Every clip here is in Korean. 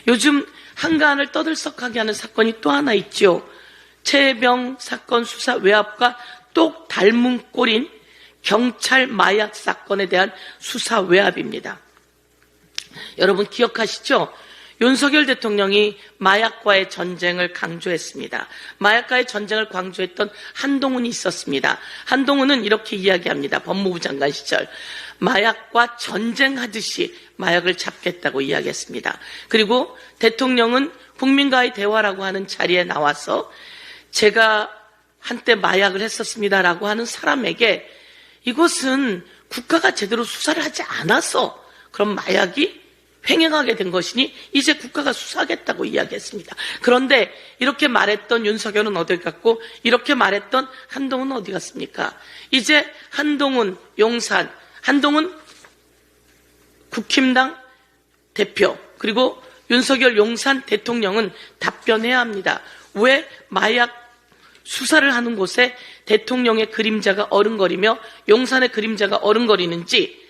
요즘 한가한을 떠들썩하게 하는 사건이 또 하나 있죠. 최혜병 사건 수사 외압과 똑 닮은 꼴인 경찰 마약 사건에 대한 수사 외압입니다. 여러분 기억하시죠? 윤석열 대통령이 마약과의 전쟁을 강조했습니다. 마약과의 전쟁을 강조했던 한동훈이 있었습니다. 한동훈은 이렇게 이야기합니다. 법무부 장관 시절 마약과 전쟁하듯이 마약을 잡겠다고 이야기했습니다. 그리고 대통령은 국민과의 대화라고 하는 자리에 나와서 제가 한때 마약을 했었습니다라고 하는 사람에게 이것은 국가가 제대로 수사를 하지 않아서 그런 마약이 횡행하게 된 것이니 이제 국가가 수사하겠다고 이야기했습니다. 그런데 이렇게 말했던 윤석열은 어디 갔고 이렇게 말했던 한동훈은 어디 갔습니까? 이제 한동훈 용산, 한동훈 국힘당 대표 그리고 윤석열 용산 대통령은 답변해야 합니다. 왜 마약 수사를 하는 곳에 대통령의 그림자가 어른거리며 용산의 그림자가 어른거리는지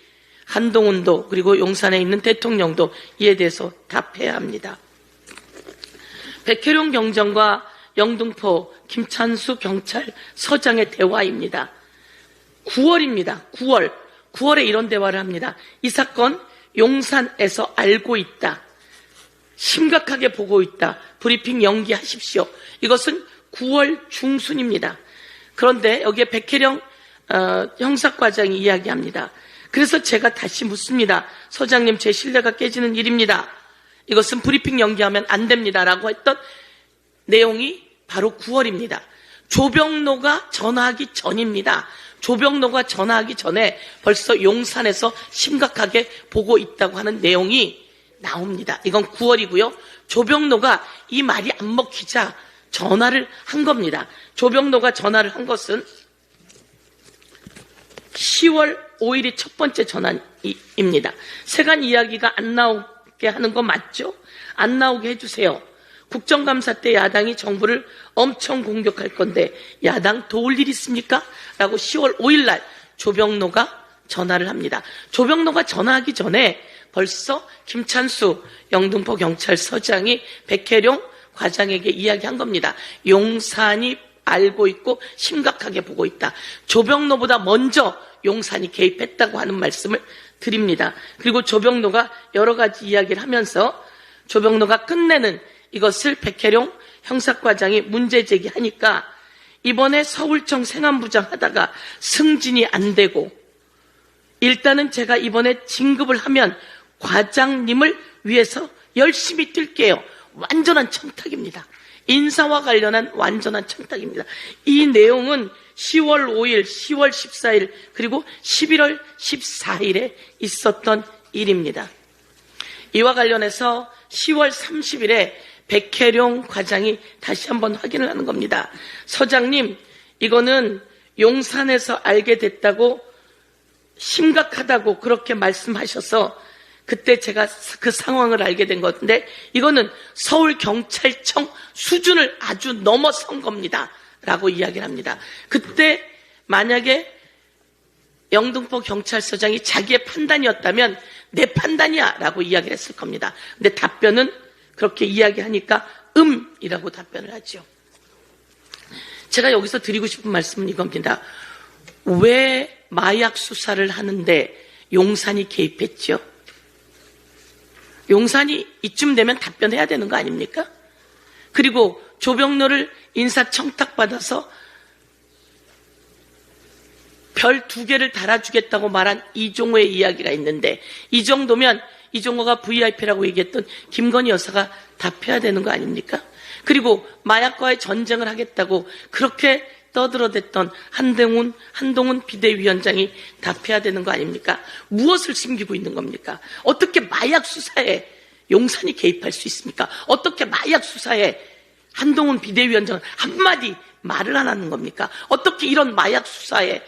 한동훈도 그리고 용산에 있는 대통령도 이에 대해서 답해야 합니다. 백혜룡 경정과 영등포 김찬수 경찰서장의 대화입니다. 9월입니다. 9월에 이런 대화를 합니다. 이 사건 용산에서 알고 있다. 심각하게 보고 있다. 브리핑 연기하십시오. 이것은 9월 중순입니다. 그런데 여기에 백혜령 형사과장이 이야기합니다. 그래서 제가 다시 묻습니다. 서장님, 제 신뢰가 깨지는 일입니다. 이것은 브리핑 연기하면 안 됩니다. 라고 했던 내용이 바로 9월입니다. 조병로가 전화하기 전입니다. 조병로가 전화하기 전에 벌써 용산에서 심각하게 보고 있다고 하는 내용이 나옵니다. 이건 9월이고요. 조병로가 이 말이 안 먹히자 전화를 한 겁니다. 조병로가 전화를 한 것은 10월 5일이 첫 번째 전화입니다. 세간 이야기가 안 나오게 하는 거 맞죠? 안 나오게 해주세요. 국정감사 때 야당이 정부를 엄청 공격할 건데 야당 도울 일 있습니까? 라고 10월 5일 날 조병로가 전화를 합니다. 조병로가 전화하기 전에 벌써 김찬수 영등포 경찰서장이 백혜룡 과장에게 이야기한 겁니다. 용산이 알고 있고 심각하게 보고 있다. 조병로보다 먼저 용산이 개입했다고 하는 말씀을 드립니다. 그리고 조병로가 여러 가지 이야기를 하면서 조병로가 끝내는 이것을 백혜룡 형사과장이 문제 제기하니까 이번에 서울청 생안부장 하다가 승진이 안 되고 일단은 제가 이번에 진급을 하면 과장님을 위해서 열심히 뛸게요. 완전한 청탁입니다. 인사와 관련한 완전한 청탁입니다. 이 내용은 10월 5일, 10월 14일, 그리고 11월 14일에 있었던 일입니다. 이와 관련해서 10월 30일에 백혜룡 과장이 다시 한번 확인을 하는 겁니다. 서장님, 이거는 용산에서 알게 됐다고 심각하다고 그렇게 말씀하셔서 그때 제가 그 상황을 알게 된 건데 이거는 서울경찰청 수준을 아주 넘어선 겁니다. 라고 이야기를 합니다. 그때 만약에 영등포 경찰서장이 자기의 판단이었다면 내 판단이야 라고 이야기를 했을 겁니다. 근데 답변은 그렇게 이야기하니까 이라고 답변을 하죠. 제가 여기서 드리고 싶은 말씀은 이겁니다. 왜 마약 수사를 하는데 용산이 개입했죠? 용산이 이쯤 되면 답변해야 되는 거 아닙니까? 그리고 조병로를 인사청탁받아서 별 2개를 달아주겠다고 말한 이종호의 이야기가 있는데 이 정도면 이종호가 VIP라고 얘기했던 김건희 여사가 답해야 되는 거 아닙니까? 그리고 마약과의 전쟁을 하겠다고 그렇게 떠들어댔던 한동훈 비대위원장이 답해야 되는 거 아닙니까? 무엇을 숨기고 있는 겁니까? 어떻게 마약 수사에 용산이 개입할 수 있습니까? 어떻게 마약 수사에 한동훈 비대위원장은 한마디 말을 안 하는 겁니까? 어떻게 이런 마약 수사에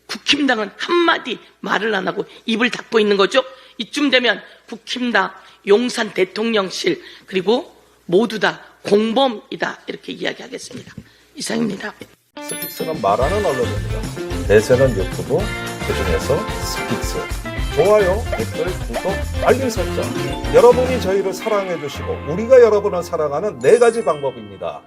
국힘당은 한마디 말을 안 하고 입을 닫고 있는 거죠? 이쯤 되면 국힘당, 용산 대통령실 그리고 모두 다 공범이다 이렇게 이야기하겠습니다. 이상입니다. 스픽스는 말하는 언론입니다. 대세는 유튜브, 그중에서 스픽스. 좋아요, 댓글, 구독, 알림 설정. 여러분이 저희를 사랑해 주시고 우리가 여러분을 사랑하는 4가지 방법입니다.